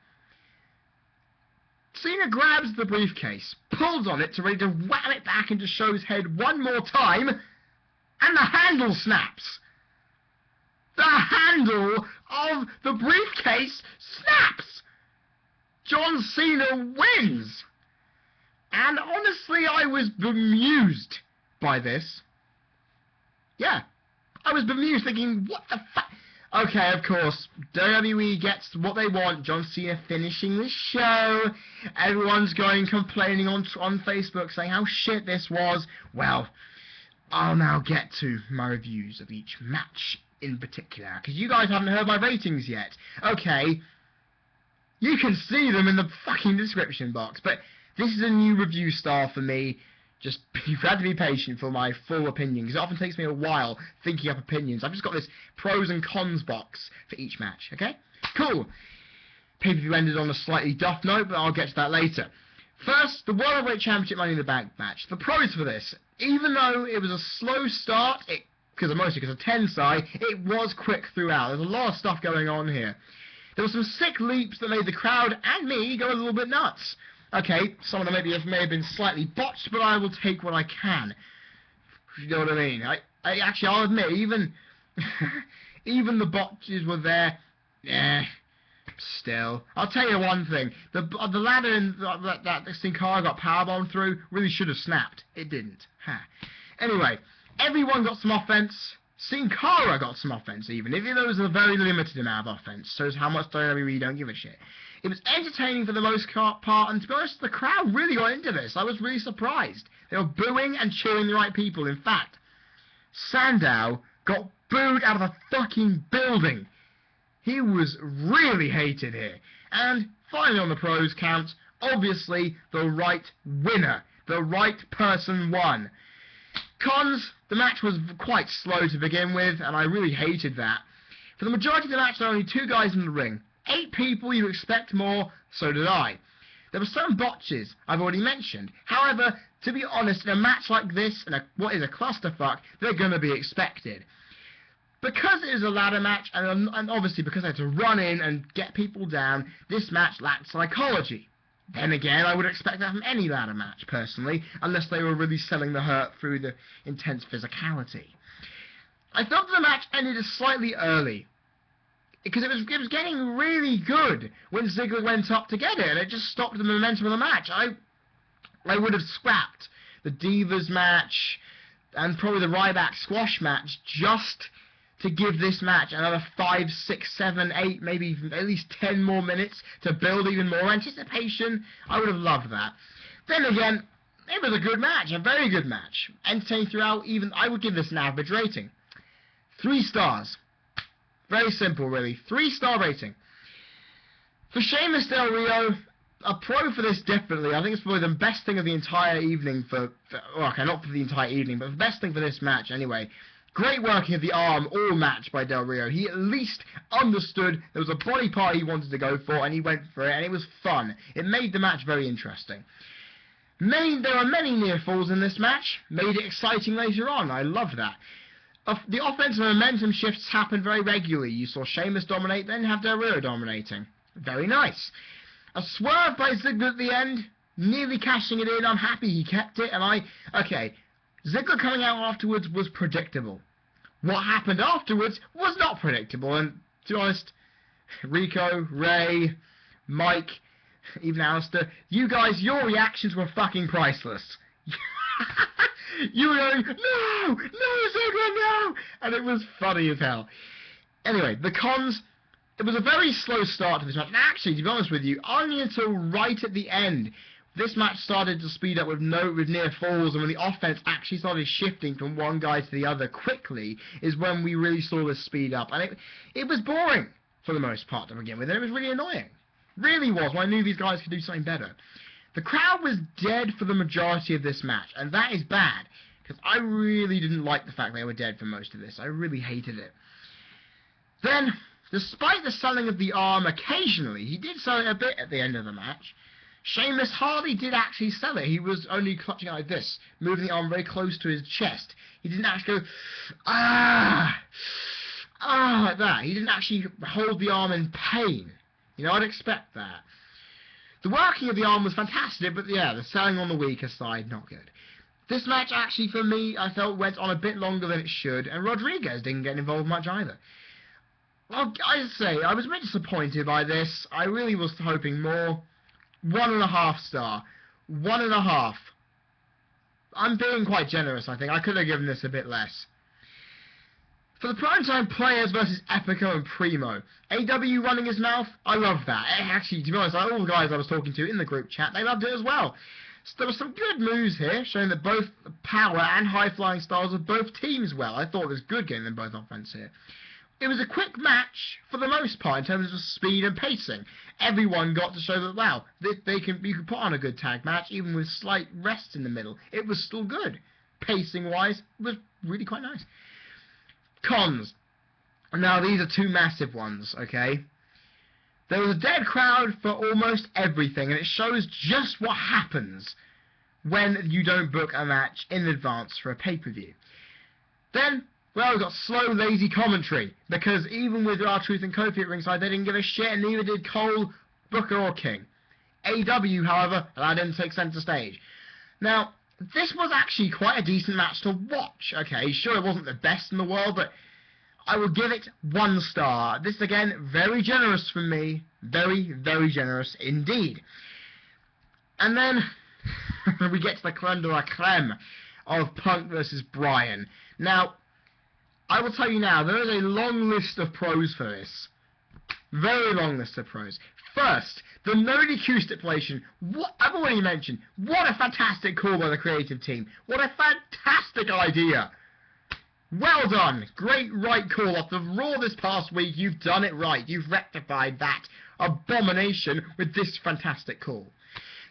Cena grabs the briefcase, pulls on it to ready to wham it back into Show's head one more time, and the handle snaps. The handle of the briefcase snaps. John Cena wins. And honestly, I was bemused by this. Yeah, I was bemused, thinking, what the fuck? Okay, of course, WWE gets what they want, John Cena finishing the show. Everyone's complaining on Facebook saying how shit this was. Well, I'll now get to my reviews of each match in particular, because you guys haven't heard my ratings yet. Okay, you can see them in the fucking description box, but this is a new review style for me. Just, you've had to be patient for my full opinion, because it often takes me a while thinking up opinions. I've just got this pros and cons box for each match, okay? Cool. Pay-per-view ended on a slightly duff note, but I'll get to that later. First, the World Heavyweight Championship Money in the Bank match. The pros for this, even though it was a slow start, mostly because of Tensai, it was quick throughout. There's a lot of stuff going on here. There were some sick leaps that made the crowd and me go a little bit nuts. Okay, some of them may have been slightly botched, but I will take what I can. You know what I mean? I'll admit, even even the botches were there. Still, I'll tell you one thing: the ladder in that Sin Cara got powerbombed through really should have snapped. It didn't. Anyway, everyone got some offense. Sin Cara got some offense, even though it was a very limited amount of offense. Shows how much WWE don't give a shit. It was entertaining for the most part, and to be honest, the crowd really got into this. I was really surprised. They were booing and cheering the right people. In fact, Sandow got booed out of the fucking building. He was really hated here. And finally on the pros count, obviously the right winner. The right person won. Cons, the match was quite slow to begin with, and I really hated that. For the majority of the match, there were only 2 guys in the ring. 8 people, you expect more, so did I. There were some botches, I've already mentioned. However, to be honest, in a match like this, and what is a clusterfuck, they're going to be expected. Because it is a ladder match, and obviously because I had to run in and get people down, this match lacked psychology. Then again, I would expect that from any ladder match, personally, unless they were really selling the hurt through the intense physicality. I felt the match ended slightly early, because it was getting really good when Ziggler went up to get it, and it just stopped the momentum of the match. I would have scrapped the Divas match and probably the Ryback squash match just to give this match another 5, 6, 7, 8, maybe at least 10 more minutes to build even more anticipation. I would have loved that. Then again, it was a good match, a very good match. Entertaining throughout, even I would give this an average rating. 3 stars. Very simple, really. 3-star rating. For Sheamus Del Rio, a pro for this definitely. I think it's probably the best thing of the entire evening okay, not for the entire evening, but the best thing for this match anyway. Great working of the arm all match by Del Rio. He at least understood there was a body part he wanted to go for, and he went for it, and it was fun. It made the match very interesting. There are many near falls in this match. Made it exciting later on. I love that. The offensive momentum shifts happened very regularly. You saw Sheamus dominate, then have Del Rio dominating. Very nice. A swerve by Ziggler at the end, nearly cashing it in. I'm happy he kept it, and okay, Ziggler coming out afterwards was predictable. What happened afterwards was not predictable, and to be honest, Rico, Ray, Mike, even Alistair, you guys, your reactions were fucking priceless. You were going, no, Ziggler, no! And it was funny as hell. Anyway, the cons, it was a very slow start to this match. And actually, to be honest with you, only until right at the end, this match started to speed up with near falls, and when the offense actually started shifting from one guy to the other quickly, is when we really saw this speed up. And it was boring for the most part to begin with, and it was really annoying. Really was, when I knew these guys could do something better. The crowd was dead for the majority of this match, and that is bad, because I really didn't like the fact they were dead for most of this. I really hated it. Then, despite the selling of the arm occasionally, he did sell it a bit at the end of the match. Sheamus hardly did actually sell it. He was only clutching it like this, moving the arm very close to his chest. He didn't actually go, like that. He didn't actually hold the arm in pain. You know, I'd expect that. The working of the arm was fantastic, but yeah, the selling on the weaker side, not good. This match actually, for me, I felt went on a bit longer than it should, and Rodriguez didn't get involved much either. Well, I'd say, I was a bit disappointed by this. I really was hoping more. 1.5 star. 1.5. I'm being quite generous, I think. I could have given this a bit less. For the primetime players versus Epico and Primo, AW running his mouth, I love that. Actually, to be honest, all the guys I was talking to in the group chat, they loved it as well. So there were some good moves here, showing that both power and high-flying styles of both teams well. I thought it was good getting them both offense here. It was a quick match, for the most part, in terms of speed and pacing. Everyone got to show that, wow, you can put on a good tag match, even with slight rests in the middle. It was still good. Pacing-wise, it was really quite nice. Cons. Now, these are two massive ones, okay? There was a dead crowd for almost everything, and it shows just what happens when you don't book a match in advance for a pay-per-view. Then, well, we got slow, lazy commentary, because even with R-Truth and Kofi at ringside, they didn't give a shit, and neither did Cole, Booker, or King. AW, however, allowed them to take centre stage. Now, this was actually quite a decent match to watch, okay? Sure, it wasn't the best in the world, but I will give it 1 star. This, again, very generous from me. Very, very generous indeed. And then, we get to the creme de la creme of Punk versus Bryan. Now, I will tell you now, there is a long list of pros for this. Very long list of pros. First, the no DQ stipulation. What I've already mentioned. What a fantastic call by the creative team. What a fantastic idea. Well done. Great right call off the Raw this past week. You've done it right. You've rectified that abomination with this fantastic call.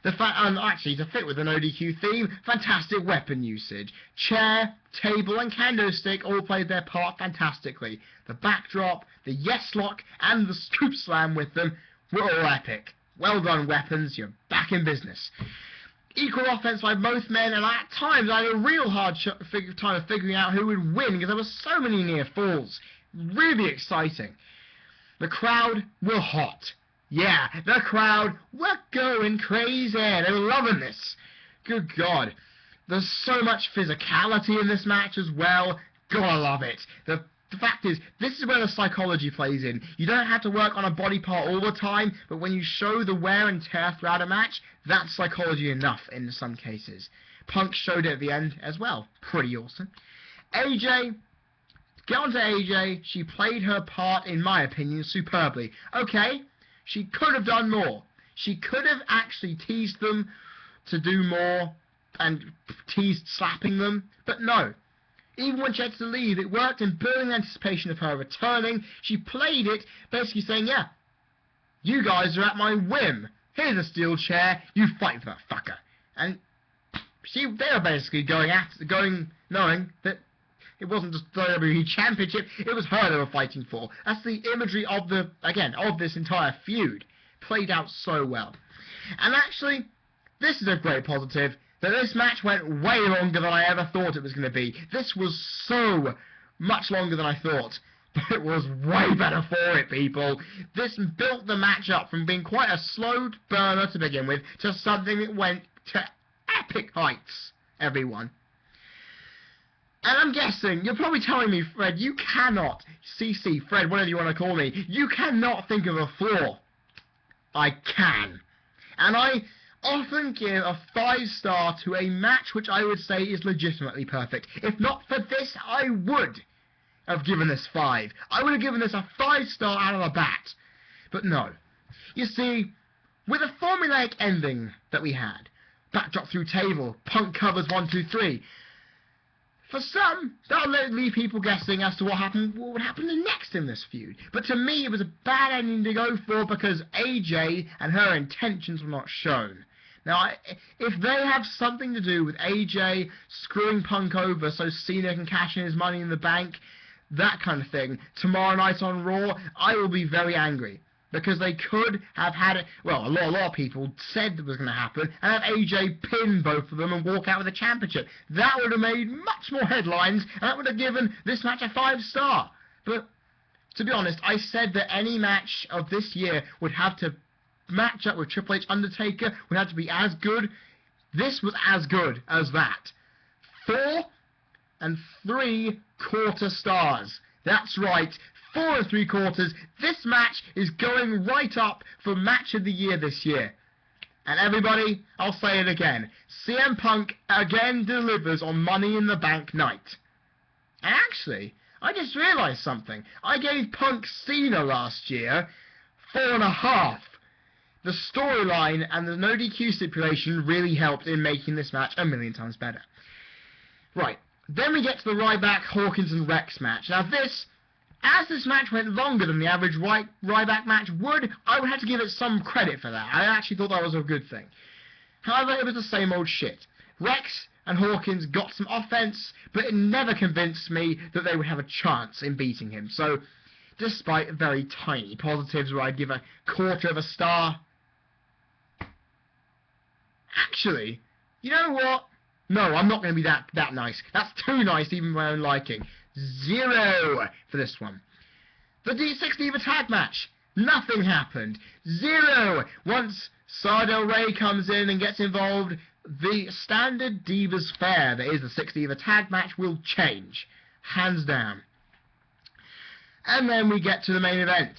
Actually, to fit with the no DQ theme, fantastic weapon usage. Chair, table, and candlestick all played their part fantastically. The backdrop, the yes lock, and the scoop slam with them were all epic. Well done, weapons. You're back in business. Equal offense by both men, and at times I had a real hard time of figuring out who would win because there were so many near falls. Really exciting. The crowd were hot. Yeah, the crowd were going crazy. They were loving this. Good God. There's so much physicality in this match as well. Gotta love it. The fact is, this is where the psychology plays in. You don't have to work on a body part all the time, but when you show the wear and tear throughout a match, that's psychology enough in some cases. Punk showed it at the end as well. Pretty awesome. AJ, get on to AJ. She played her part, in my opinion, superbly. Okay, she could have done more. She could have actually teased them to do more and teased slapping them, but no. Even when she had to leave, it worked in building anticipation of her returning. She played it, basically saying, yeah, you guys are at my whim. Here's a steel chair. You fight for that fucker. And they were basically knowing that it wasn't just the WWE Championship, it was her they were fighting for. That's the imagery of this entire feud. Played out so well. And actually, this is a great positive. That this match went way longer than I ever thought it was going to be. This was so much longer than I thought. But it was way better for it, people. This built the match up from being quite a slow burner to begin with to something that went to epic heights, everyone. And I'm guessing, you're probably telling me, Fred, you cannot, CC, Fred, whatever you want to call me, you cannot think of a flaw. I can. And I often give a 5-star to a match which I would say is legitimately perfect. If not for this, I would have given this 5. I would have given this a 5-star out of the bat. But no. You see, with the formulaic ending that we had, backdrop through table, Punk covers 1, 2, 3. For some, that'll leave people guessing as to what would happen next in this feud. But to me, it was a bad ending to go for because AJ and her intentions were not shown. Now, if they have something to do with AJ screwing Punk over so Cena can cash in his money in the bank, that kind of thing, tomorrow night on Raw, I will be very angry. Because they could have had it, well, a lot of people said it was going to happen, and have AJ pin both of them and walk out with a championship. That would have made much more headlines, and that would have given this match a 5-star. But, to be honest, I said that any match of this year would have to match up with Triple H Undertaker, would have to be as good. This was as good as that. 4 3/4 stars. That's right. 4 3/4. This match is going right up for Match of the Year this year. And everybody, I'll say it again. CM Punk again delivers on Money in the Bank night. And actually, I just realised something. I gave Punk Cena last year 4.5. The storyline and the no DQ stipulation really helped in making this match a million times better. Right, then we get to the Ryback, Hawkins and Reks match. Now as this match went longer than the average Ryback match would, I would have to give it some credit for that. I actually thought that was a good thing. However, it was the same old shit. Reks and Hawkins got some offense, but it never convinced me that they would have a chance in beating him. So, despite very tiny positives where I'd give a 1/4 star... Actually, you know what? No, I'm not going to be that nice. That's too nice, even for my own liking. 0 for this one. The D6 Diva tag match. Nothing happened. 0. Once Del Rio comes in and gets involved, the standard Divas fare that is the 6 Diva tag match will change. Hands down. And then we get to the main event.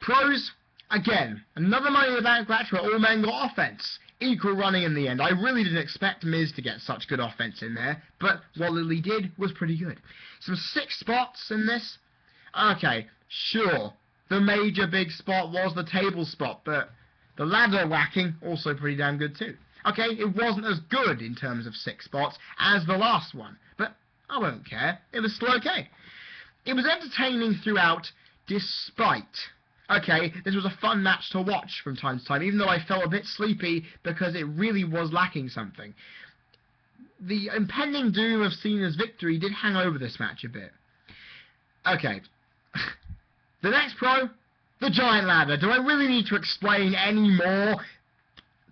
Pros, again, another Money in the Bank match where all men got offense. Equal running in the end. I really didn't expect Miz to get such good offense in there, but what Lily did was pretty good. Some 6 spots in this. Okay, sure. The major big spot was the table spot, but the ladder whacking, also pretty damn good too. Okay, it wasn't as good in terms of 6 spots as the last one, but I won't care. It was still okay. It was entertaining throughout, despite... Okay, this was a fun match to watch from time to time, even though I felt a bit sleepy because it really was lacking something. The impending doom of Cena's victory did hang over this match a bit. Okay. The next pro, the giant ladder. Do I really need to explain any more?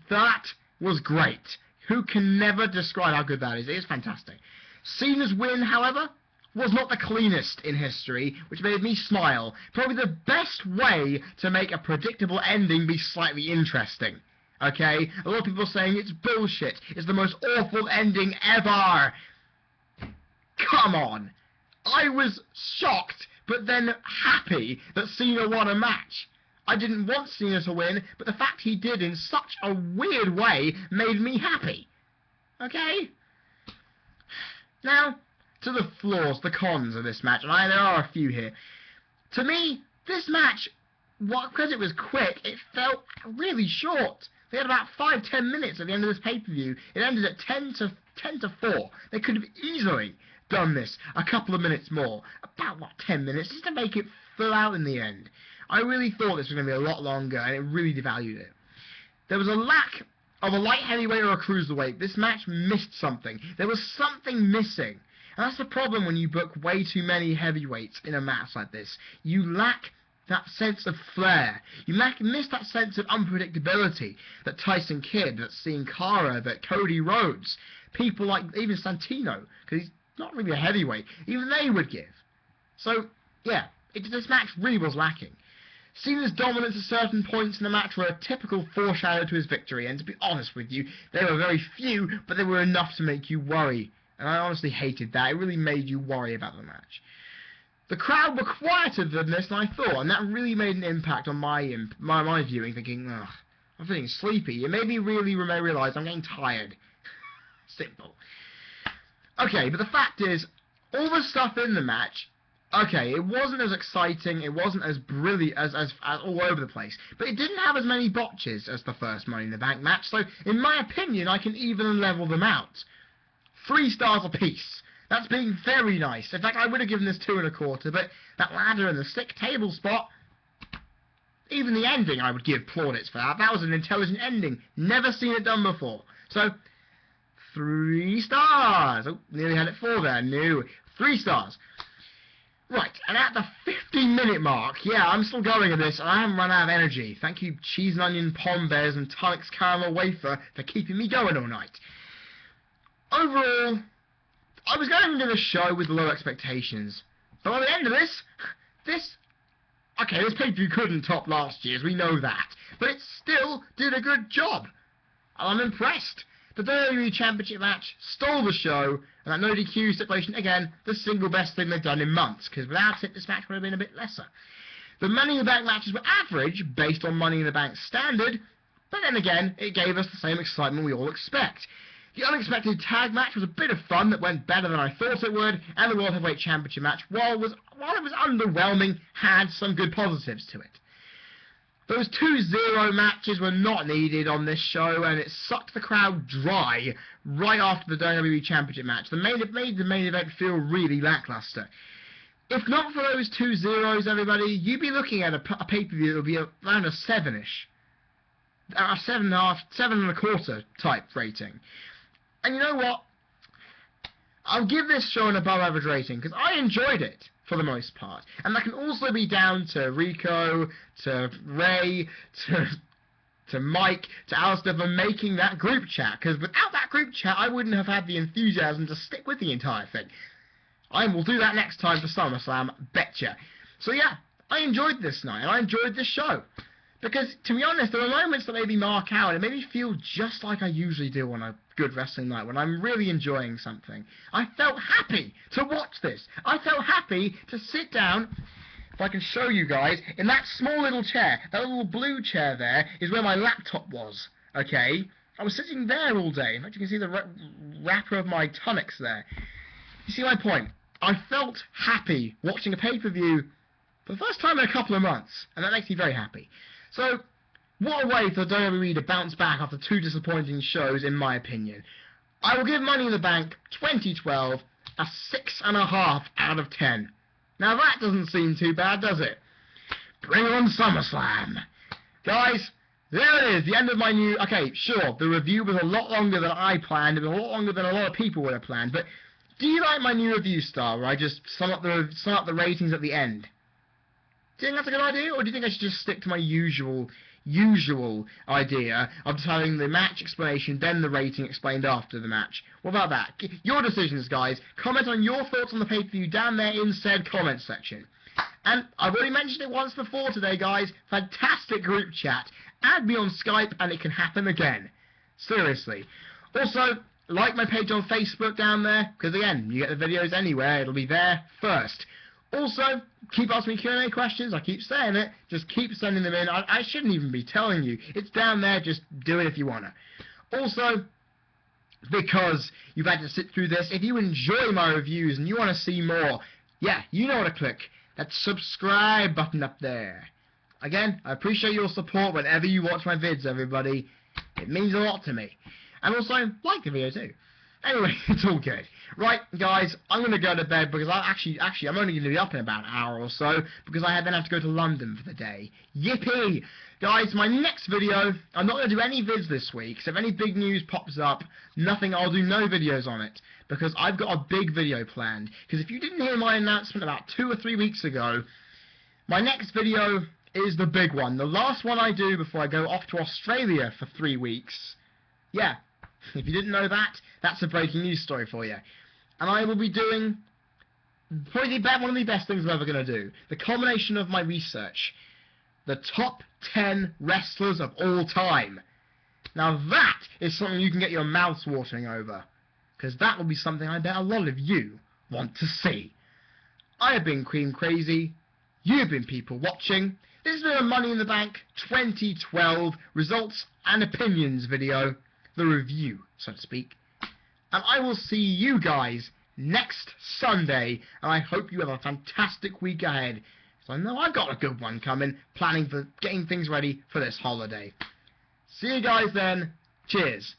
That was great. Who can never describe how good that is? It is fantastic. Cena's win, however, was not the cleanest in history, which made me smile. Probably the best way to make a predictable ending be slightly interesting. Okay? A lot of people are saying it's bullshit. It's the most awful ending ever. Come on. I was shocked, but then happy that Cena won a match. I didn't want Cena to win, but the fact he did in such a weird way made me happy. Okay? Now, to the flaws, the cons of this match, and there are a few here. To me, this match, because it was quick, it felt really short. They had about 5-10 minutes at the end of this pay-per-view. It ended at 10 to 4. They could have easily done this a couple of minutes more. About, 10 minutes, just to make it fill out in the end. I really thought this was going to be a lot longer, and it really devalued it. There was a lack of a light heavyweight or a cruiserweight. This match missed something. There was something missing. And that's the problem when you book way too many heavyweights in a match like this. You lack that sense of flair. You miss that sense of unpredictability that Tyson Kidd, that Sin Cara, that Cody Rhodes, people like even Santino, because he's not really a heavyweight, even they would give. So, yeah, this match really was lacking. Cena's dominance at certain points in the match were a typical foreshadow to his victory, and to be honest with you, they were very few, but they were enough to make you worry. And I honestly hated that. It really made you worry about the match. The crowd were quieter than this than I thought, and that really made an impact on my viewing, thinking, ugh, I'm feeling sleepy. It made me really realise I'm getting tired. Simple. Okay, but the fact is, all the stuff in the match, okay, it wasn't as exciting, it wasn't as brilliant, as all over the place, but it didn't have as many botches as the first Money in the Bank match, so in my opinion, I can even and level them out. 3 stars apiece. That's being very nice. In fact, I would have given this 2 1/4, but that ladder and the stick table spot, even the ending, I would give plaudits for that. That was an intelligent ending. Never seen it done before. So, 3 stars. Oh, nearly had it 4 there. No, 3 stars. Right, and at the 15-minute mark, yeah, I'm still going at this, and I haven't run out of energy. Thank you, Cheese and Onion Pom Bears and Tunnix Caramel Wafer, for keeping me going all night. Overall, I was going into the show with low expectations. But by the end of this pay-per-view couldn't top last year's, we know that. But it still did a good job. And I'm impressed. The WWE Championship match stole the show, and that no DQ stipulation, again, the single best thing they've done in months, because without it, this match would have been a bit lesser. The Money in the Bank matches were average, based on Money in the Bank standard, but then again, it gave us the same excitement we all expect. The unexpected tag match was a bit of fun that went better than I thought it would, and the World Heavyweight Championship match, while it was underwhelming, had some good positives to it. Those 2-0 matches were not needed on this show, and it sucked the crowd dry right after the WWE Championship match. It made the main event feel really lackluster. If not for those 2-0s, everybody, you'd be looking at a pay-per-view that would be around a 7-ish. A 7.5, 7 1/4 type rating. And you know what? I'll give this show an above average rating, because I enjoyed it, for the most part. And that can also be down to Rico, to Ray, to Mike, to Alistair for making that group chat, because without that group chat, I wouldn't have had the enthusiasm to stick with the entire thing. I will do that next time for SummerSlam, betcha. So yeah, I enjoyed this night, and I enjoyed this show. Because, to be honest, there are moments that maybe mark out, and it made me feel just like I usually do on a good wrestling night, when I'm really enjoying something. I felt happy to watch this. I felt happy to sit down, if I can show you guys, in that small little chair. That little blue chair there is where my laptop was, okay? I was sitting there all day. In fact, you can see the wrapper of my tonics there. You see my point? I felt happy watching a pay-per-view for the first time in a couple of months, and that makes me very happy. So, what a way for WWE to bounce back after 2 disappointing shows, in my opinion. I will give Money in the Bank 2012 a 6.5 out of 10. Now that doesn't seem too bad, does it? Bring on SummerSlam. Guys, there it is, the end of my new... Okay, sure, the review was a lot longer than I planned, it was a lot longer than a lot of people would have planned, but do you like my new review style, where I just sum up the ratings at the end? Do you think that's a good idea, or do you think I should just stick to my usual idea of just having the match explanation, then the rating explained after the match? What about that? Your decisions, guys. Comment on your thoughts on the pay-per-view down there in said comment section. And I've already mentioned it once before today, guys. Fantastic group chat. Add me on Skype and it can happen again. Seriously. Also, like my page on Facebook down there, because again, you get the videos anywhere. It'll be there first. Also, keep asking me Q&A questions. I keep saying it. Just keep sending them in. I shouldn't even be telling you. It's down there. Just do it if you want to. Also, because you've had to sit through this, if you enjoy my reviews and you want to see more, yeah, you know where to click. That subscribe button up there. Again, I appreciate your support whenever you watch my vids, everybody. It means a lot to me. And also, like the video too. Anyway, it's all good. Right, guys, I'm going to go to bed because I'm only going to be up in about an hour or so because I then have to go to London for the day. Yippee! Guys, my next video, I'm not going to do any vids this week, so if any big news pops up, I'll do no videos on it because I've got a big video planned. Because if you didn't hear my announcement about 2 or 3 weeks ago, my next video is the big one. The last one I do before I go off to Australia for 3 weeks. Yeah. If you didn't know that, that's a breaking news story for you. And I will be doing probably one of the best things I'm ever going to do. The culmination of my research. The top 10 wrestlers of all time. Now that is something you can get your mouths watering over. Because that will be something I bet a lot of you want to see. I have been Cream Crazy. You've been people watching. This has been a Money in the Bank 2012 results and opinions video. The review, so to speak. And I will see you guys next Sunday, and I hope you have a fantastic week ahead. So I know I've got a good one coming, planning for getting things ready for this holiday. See you guys then. Cheers.